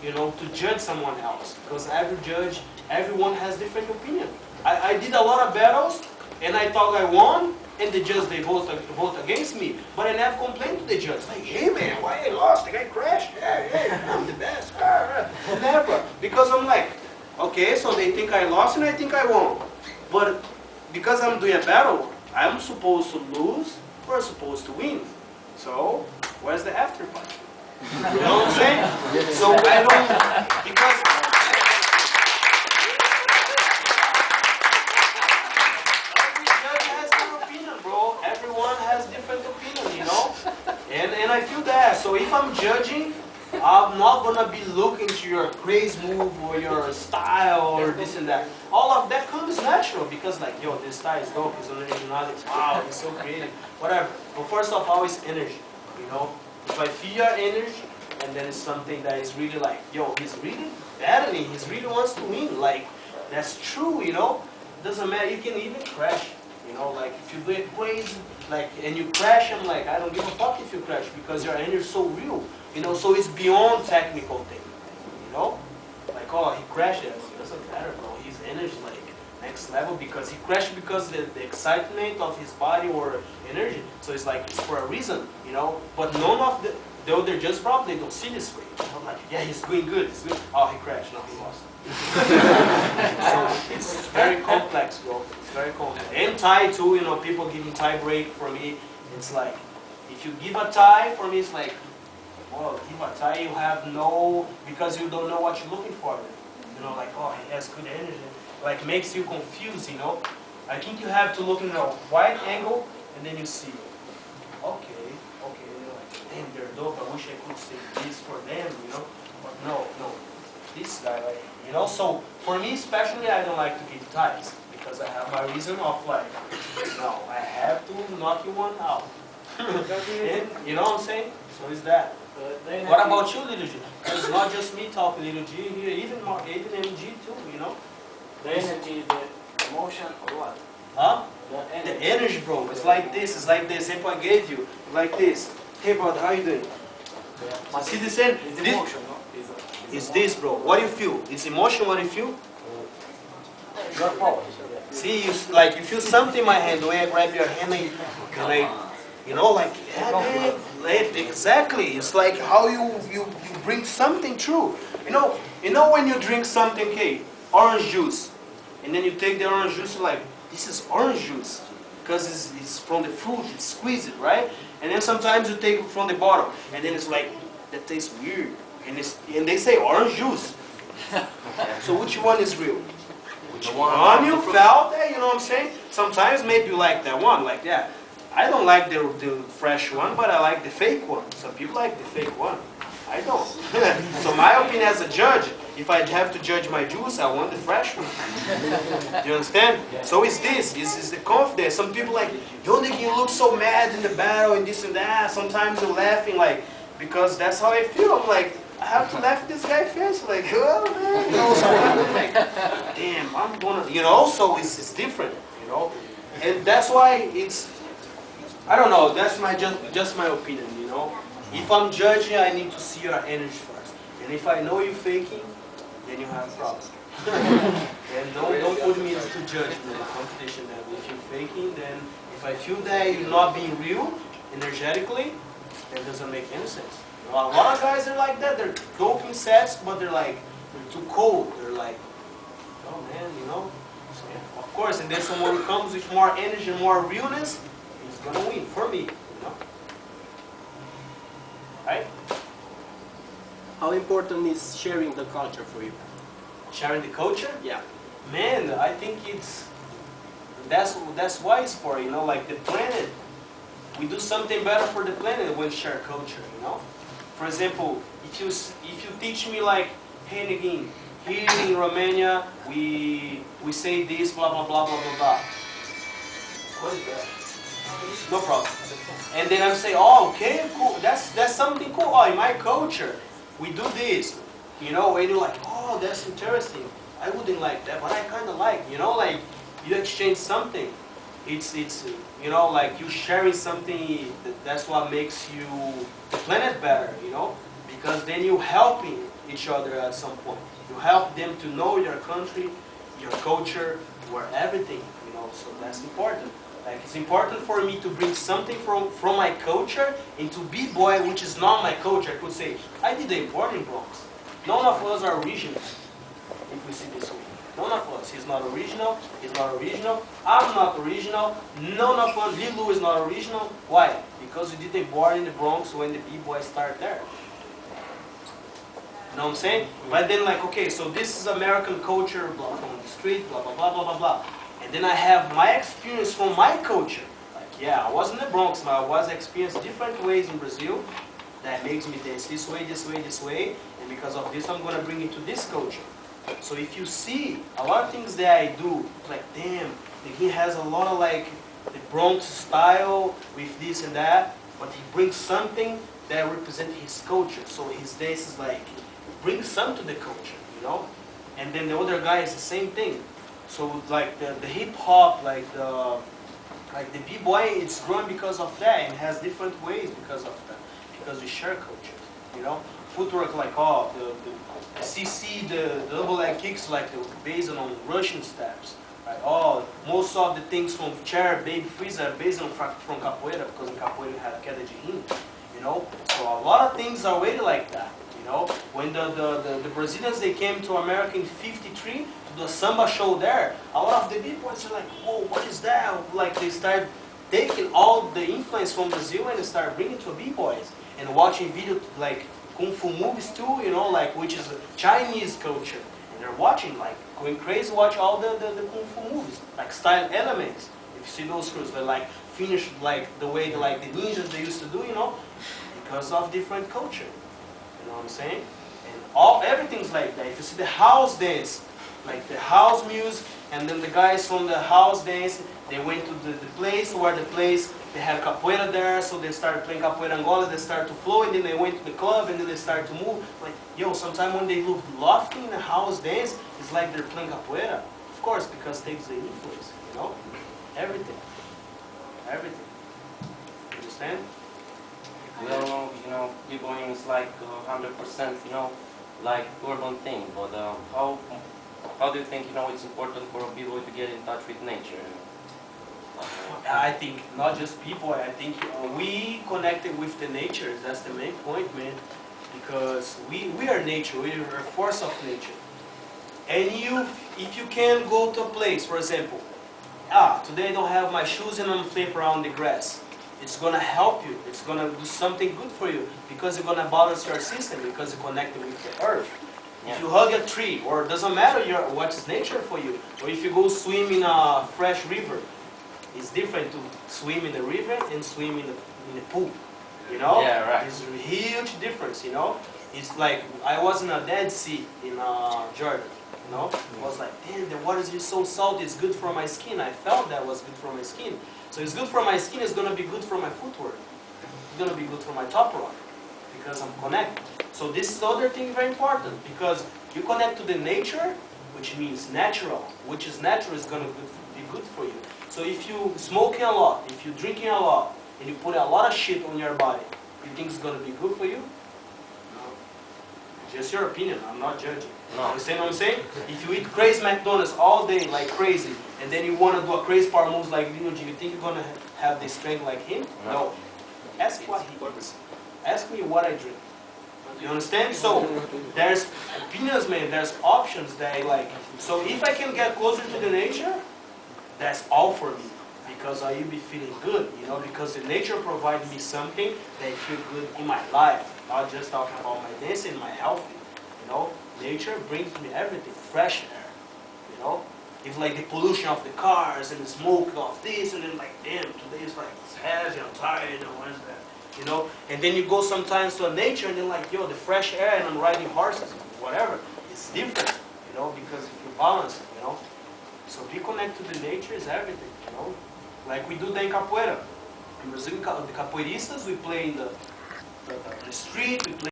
you know, to judge someone else, because everyone has different opinion. I did a lot of battles, and I thought I won, and the judge, they vote against me, but I never complained to the judge, like, hey man, why I lost? The guy crashed? Yeah, I'm the best. Never, because I'm like, okay, so they think I lost and I think I won, but because I'm doing a battle, I'm supposed to lose or supposed to win. So where's the after party? You know what I'm saying? So I don't, because every judge has their opinion, bro. Everyone has different opinion, you know? And I feel that. So if I'm judging, I'm not gonna be looking to your crazy move or your style or this and that. All of that comes natural because like, yo, this style is dope, it's originality, wow, it's so creative, whatever. But first of all, it's energy, you know? If I feel your energy, and then it's something that is really like, yo, he's really battling, he really wants to win, like, that's true, you know? Doesn't matter, you can even crash, you know, like, if you do it crazy, like, and you crash, I'm like, I don't give a fuck if you crash, because your energy is so real, you know, so it's beyond technical thing, you know? Like, oh, he crashed, it doesn't matter, bro, his energy, like, next level, because he crashed because the excitement of his body or energy, so it's like, it's for a reason, you know? But none of the other judges probably don't see this way. I'm like, yeah, he's doing good, he's good. Oh, he crashed, no, he lost. So it's very complex, bro. It's very complex. And tie too, you know, people giving tie break for me. It's like, if you give a tie, for me, it's like, well, give a tie, you have no, because you don't know what you're looking for. You know, like, oh, he has good energy. Like, makes you confused, you know. I think you have to look in a wide angle, and then you see, okay. Damn, they're dope, I wish I could say this for them, you know, but no, this guy, like, you know, so for me especially, I don't like to give ties, because I have my reason of like, no, I have to knock you one out, and, you know what I'm saying, so it's that. What about you, Little G? It's not just me talking, Little G here, even MG too, you know. The energy is the emotion or what? Huh? The energy, bro, it's like this, it's like the example I gave you, like this. Hey brother, how you doing? Yeah. See the same? It's emotion, no? It's this, bro. What do you feel? It's emotion, what do you feel? Your power. See, you feel something in my hand, the way I grab your hand and I, you know, like, yeah, man, exactly. It's like how you bring something true. You know when you drink something, okay, orange juice, and then you take the orange juice, you're like, this is orange juice. Because it's from the fruit, it's squeezed, right? And then sometimes you take it from the bottle, and then it's like, that tastes weird. And they say orange juice. So which one is real? Which one you felt that, you know what I'm saying? Sometimes maybe you like that one, like that. I don't like the fresh one, but I like the fake one. Some people like the fake one. I don't. So my opinion as a judge, if I have to judge my juice, I want the fresh one. Do you understand? So it's this, it's the confidence. Some people like, yo, Neguin, you look so mad in the battle and this and that. Sometimes you're laughing like, because that's how I feel. I'm like, I have to laugh at this guy's face. Like, oh man, you know, sometimes I'm like, damn, I'm gonna, you know, so it's different, you know. And that's why it's, I don't know, that's just my opinion, you know. If I'm judging, I need to see your energy first. And if I know you're faking, then you have a problem. And don't put me to judge me in the competition. That if you're faking, then if I feel that you're not being real, energetically, that doesn't make any sense. You know, a lot of guys are like that. They're dope in sets, but they're too cold. They're like, oh man, you know. So, of course, and then someone who comes with more energy and more realness, he's gonna win for me. You know. Right? How important is sharing the culture for you? Sharing the culture? Yeah. Man, I think that's why it's for, you know, like the planet. We do something better for the planet when we share culture, you know? For example, if you teach me like, hey Neguin, here in Romania we say this, blah blah blah blah blah blah. What is that? No problem. And then I'm saying, oh, okay, cool. That's something cool. Oh, in my culture, we do this. You know, and you're like, oh, that's interesting. I wouldn't like that, but I kind of like. You know, like you exchange something. It's you know, like you sharing something. That's what makes the planet better. You know, because then you helping each other at some point. You help them to know your country, your culture, your everything, you know, so that's important. Like, it's important for me to bring something from my culture into B-boy, which is not my culture. I could say, I didn't born in Bronx. None of us are original, if we see this way. None of us. He's not original. He's not original. I'm not original. None of us. Lilu is not original. Why? Because we didn't born in the Bronx when the B-boys start there. You know what I'm saying? But then, like, okay, so this is American culture, blah, from the street, blah, blah, blah, blah, blah, blah. And then I have my experience from my culture. Like, yeah, I was in the Bronx, but I was experienced different ways in Brazil that makes me dance this way, this way, this way. And because of this, I'm going to bring it to this culture. So if you see a lot of things that I do, like, damn, he has a lot of, like, the Bronx style with this and that, but he brings something that represents his culture. So his dance is like, brings some to the culture, you know? And then the other guy is the same thing. So like the hip hop, like the B-boy, it's growing because of that, and has different ways because of that, because we share culture, you know? Footwork, like, oh, the CC, the double leg kicks, like based on Russian steps, right? Oh, most of the things from chair, baby freeze are based on from capoeira, because in capoeira you have queda de rim, you know? So a lot of things are way like that, you know? When the Brazilians, they came to America in '53 to the samba show there, a lot of the B-boys are like, whoa, what is that? Like, they start taking all the influence from Brazil and they start bringing to B-boys and watching video like Kung Fu movies too, you know, like, which is a Chinese culture. And they're watching, like, going crazy, watch all the Kung Fu movies, like style elements. If you see those crews, they're like finished like the way like the ninjas they used to do, you know, because of different culture. You know what I'm saying? And everything's like that. If you see the house dance, like the house music, and then the guys from the house dance, they went to the place where they had capoeira there, so they started playing capoeira Angola, they started to flow, and then they went to the club, and then they started to move. Like, yo, sometimes when they look lofty in the house dance, it's like they're playing capoeira. Of course, because it takes the influence, you know? Everything. Everything. You understand? Well, you know, b-boying is like 100%, you know, like urban thing. But how do you think, you know, it's important for a b-boy to get in touch with nature? I think not just people. I think we connected with the nature. That's the main point, man. Because we are nature. We are a force of nature. And if you can go to a place, for example, today I don't have my shoes and I'm flipping around the grass. It's going to help you. It's going to do something good for you because you're going to balance your system because you're connected with the earth. If you hug a tree, or it doesn't matter what's nature for you, or if you go swim in a fresh river, it's different to swim in the river and swim in the pool. You know? Yeah, right. It's a huge difference, you know? It's like, I was in a Dead Sea in Jordan, you know? I was like, damn, the water is so salty, it's good for my skin. I felt that was good for my skin. So it's good for my skin, it's going to be good for my footwork. It's going to be good for my top rock, because I'm connected. So this is the other thing very important, because you connect to the nature, which means natural, which is natural is going to be good for you. So if you smoking a lot, if you're drinking a lot, and you put a lot of shit on your body, you think it's going to be good for you? No. Just your opinion, I'm not judging. No. You understand what I'm saying? If you eat crazy McDonald's all day like crazy, and then you want to do a crazy power moves like Lino, do you think you're going to have the strength like him? No. Ask what he eats. Ask me what I drink. You understand? So there's opinions, man. There's options that I like. So if I can get closer to the nature, that's all for me. Because I will be feeling good, you know, because the nature provides me something that I feel good in my life. Not just talking about my dancing, my health. You know, nature brings me everything, fresh air. You know, it's like the pollution of the cars and the smoke of this, and then like, damn, today is like it's heavy, I'm tired, you know, what is that? You know, and then you go sometimes to nature and then like, yo, the fresh air and I'm riding horses, whatever. It's different, you know, because if you balance it, you know. So be connected to the nature is everything, you know. Like we do that in capoeira. In Brazil, the capoeiristas, we play in the street, we play